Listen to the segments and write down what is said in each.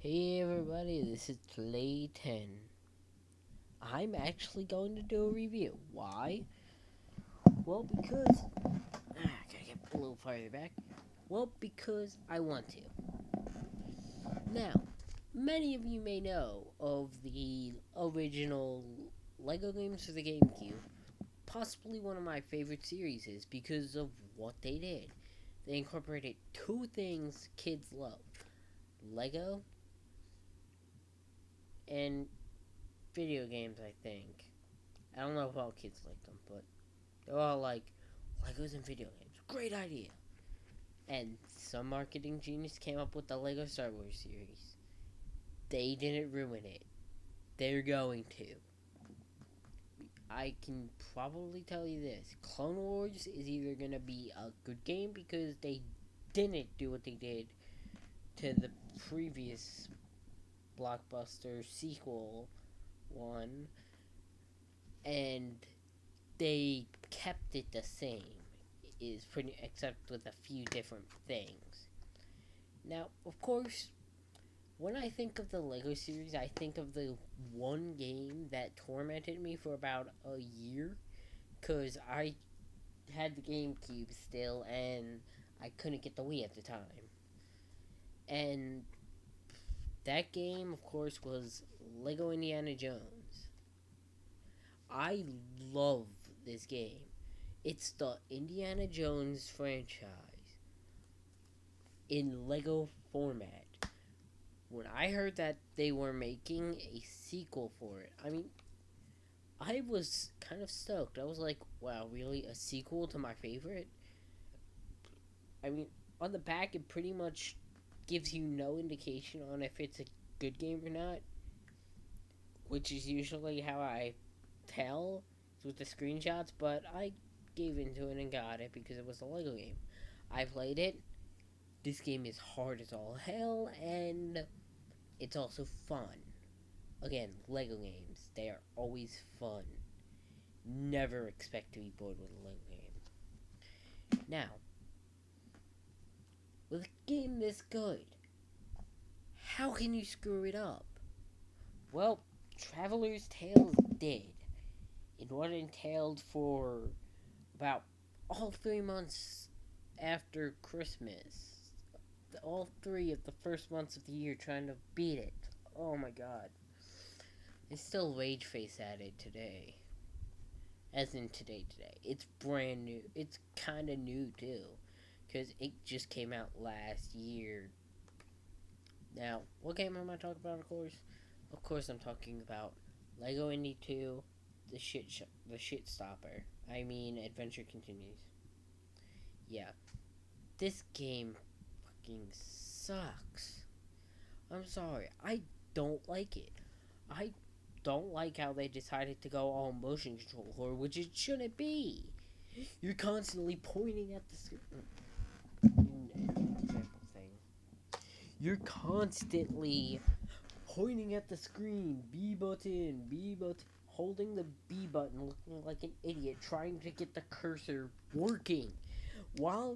Hey everybody, this is Play 10. I'm actually going to do a review. Why? Well, because. Gotta get a little farther back. Well, because I want to. Now, many of you may know of the original LEGO games for the GameCube. Possibly one of my favorite series is because of what they did. They incorporated two things kids love: LEGO and video games, I think. I don't know if all kids like them, but they're all like, Legos and video games. Great idea. And some marketing genius came up with the Lego Star Wars series. They didn't ruin it. They're going to. I can probably tell you this. Clone Wars is either going to be a good game because they didn't do what they did to the previous blockbuster sequel one, and they kept it the same, is pretty, except with a few different things. Now, of course, when I think of the Lego series, I think of the one game that tormented me for about a year, because I had the GameCube still, and I couldn't get the Wii at the time. And that game, of course, was Lego Indiana Jones. I love this game. It's the Indiana Jones franchise in Lego format. When I heard that they were making a sequel for it, I was kind of stoked. I was like, wow, really? A sequel to my favorite? I mean, on the back, it pretty much gives you no indication on if it's a good game or not, which is usually how I tell with the screenshots, but I gave into it and got it because it was a Lego game. I played it. This game is hard as all hell, and it's also fun. Again, Lego games, they are always fun. Never expect to be bored with a Lego game. Now, with a game this good, how can you screw it up? Well, Traveler's Tales did. In what entailed for about all 3 months after Christmas. All three of the first months of the year trying to beat it. Oh my god. I still rage face at it today. As in today. It's brand new. It's kind of new too. Because it just came out last year. Now, what game am I talking about, of course? Of course, I'm talking about Lego Indy 2, the shit stopper. I mean, Adventure Continues. Yeah, this game fucking sucks. I'm sorry, I don't like it. I don't like how they decided to go all motion control, which it shouldn't be. You're constantly pointing at the example thing. You're constantly pointing at the screen, B button, holding the B button, looking like an idiot, trying to get the cursor working, while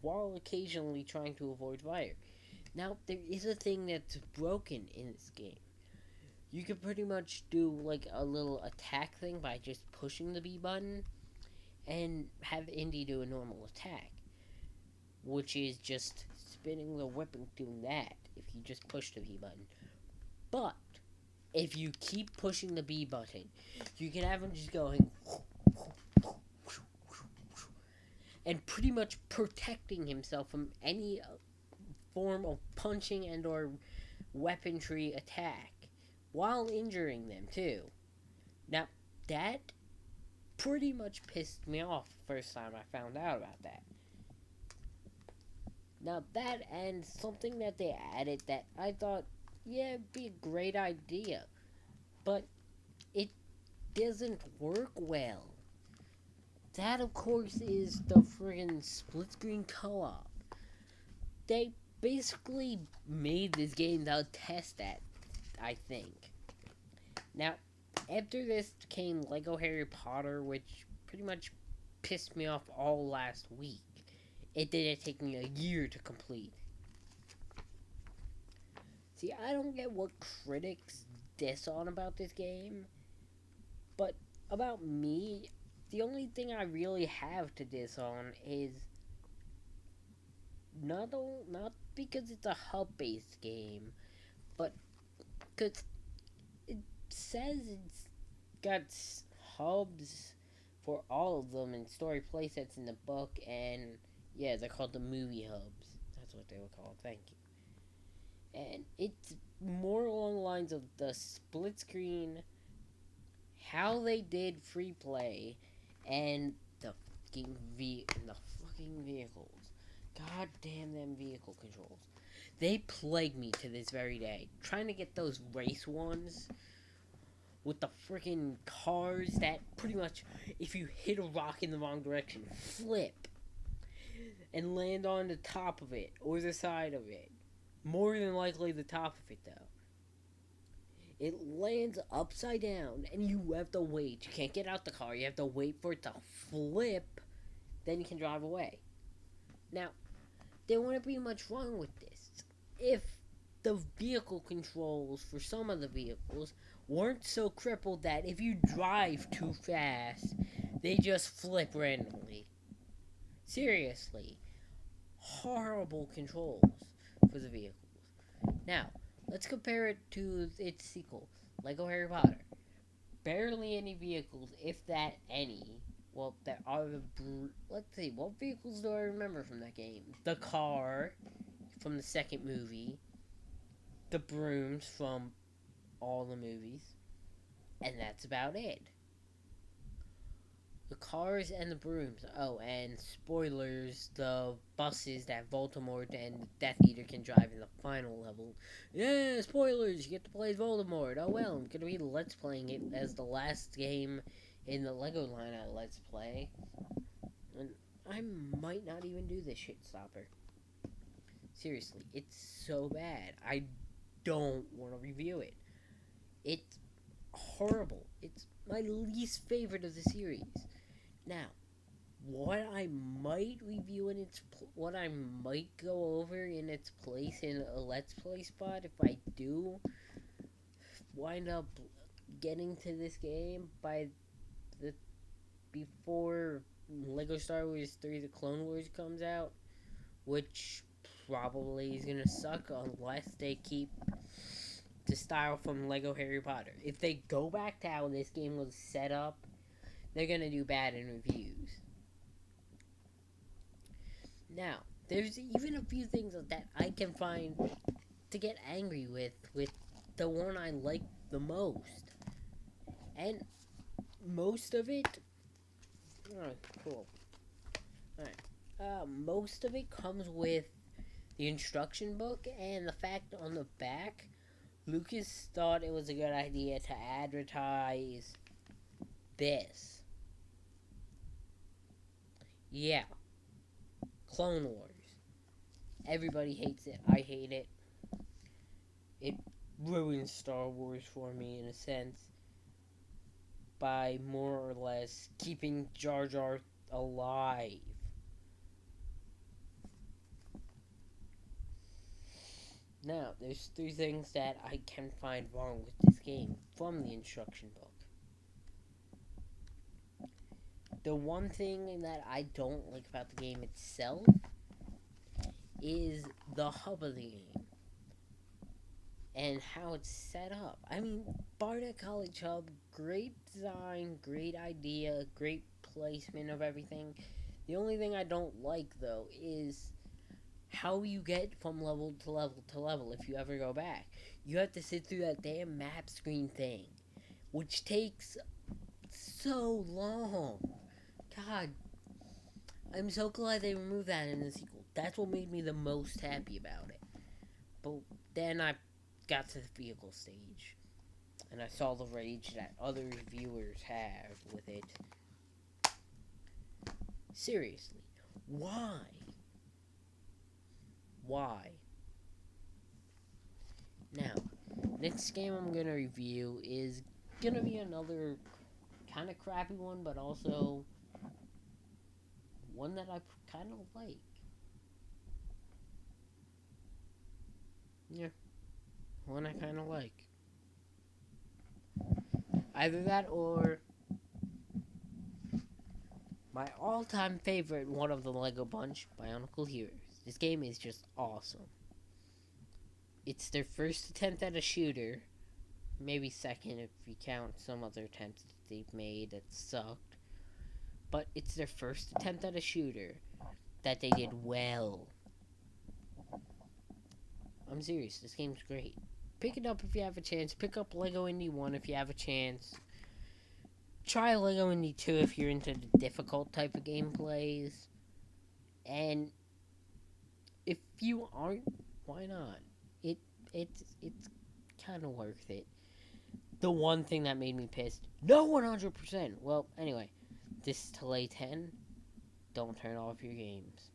while occasionally trying to avoid fire. Now, there is a thing that's broken in this game. You can pretty much do like a little attack thing by just pushing the B button, and have Indy do a normal attack, which is just spinning the weapon doing that if you just push the B button. But if you keep pushing the B button, you can have him just going and pretty much protecting himself from any form of punching and or weaponry attack while injuring them too. Now, that pretty much pissed me off the first time I found out about that. Now, that and something that they added that I thought, yeah, it'd be a great idea, but it doesn't work well. That, of course, is the friggin' split screen co-op. They basically made this game to test that, I think. Now, after this came Lego Harry Potter, which pretty much pissed me off all last week. It did take me a year to complete. See, I don't get what critics diss on about this game, but about me, the only thing I really have to diss on is not because it's a hub-based game, but because it says it's got hubs for all of them and story playsets in the book, and yeah, they're called the movie hubs. That's what they were called. Thank you. And it's more along the lines of the split screen, how they did free play, and the fucking vehicles. God damn them vehicle controls. They plague me to this very day. Trying to get those race ones with the freaking cars that pretty much, if you hit a rock in the wrong direction, flip and land on the top of it or the side of it. More than likely the top of it, though. It lands upside down, and you have to wait. You can't get out the car. You have to wait for it to flip, then you can drive away. Now, there wouldn't be much wrong with this if the vehicle controls for some of the vehicles weren't so crippled that if you drive too fast, they just flip randomly. Seriously, horrible controls for the vehicles. Now, let's compare it to its sequel, Lego Harry Potter. Barely any vehicles, if that any. Well, there are let's see, what vehicles do I remember from that game? The car from the second movie, the brooms from all the movies, and that's about it. The cars and the brooms. Oh, and spoilers, the buses that Voldemort and Death Eater can drive in the final level. Yeah, spoilers, you get to play as Voldemort. Oh well, I'm gonna be Let's Playing it as the last game in the Lego line at Let's Play. And I might not even do this shit stopper. Seriously, it's so bad. I don't want to review it. It's horrible. It's my least favorite of the series. Now, what I might review in what I might go over in its place in a Let's Play spot, if I do wind up getting to this game before Lego Star Wars 3: The Clone Wars comes out, which probably is gonna suck unless they keep the style from Lego Harry Potter. If they go back to how this game was set up, they're gonna do bad in reviews. Now, there's even a few things that I can find to get angry with the one I like the most. And most of it... Alright, cool. Alright. Most of it comes with the instruction book and the fact on the back, Lucas thought it was a good idea to advertise this. Yeah. Clone Wars. Everybody hates it. I hate it. It ruins Star Wars for me in a sense by more or less keeping Jar Jar alive. Now, there's 3 things that I can find wrong with this game from the instruction book. The one thing that I don't like about the game itself is the hub of the game and how it's set up. I mean, Barnet College Hub, great design, great idea, great placement of everything. The only thing I don't like, though, is how you get from level to level to level if you ever go back. You have to sit through that damn map screen thing, which takes so long. God, I'm so glad they removed that in the sequel. That's what made me the most happy about it. But then I got to the vehicle stage, and I saw the rage that other reviewers have with it. Seriously, why? Why? Now, next game I'm gonna review is gonna be another kind of crappy one, but also one that I kind of like. Yeah. one I kind of like. Either that or my all-time favorite, one of the Lego Bunch, Bionicle Heroes. This game is just awesome. It's their first attempt at a shooter. Maybe second if you count some other attempts that they've made that sucked. But it's their first attempt at a shooter that they did well. I'm serious, this game's great. Pick it up if you have a chance. Pick up Lego Indy 1 if you have a chance. Try Lego Indy 2 if you're into the difficult type of gameplays. And if you aren't, why not? It's kind of worth it. The one thing that made me pissed, no 100%. Well, anyway, this is to lay 10. Don't turn off your games.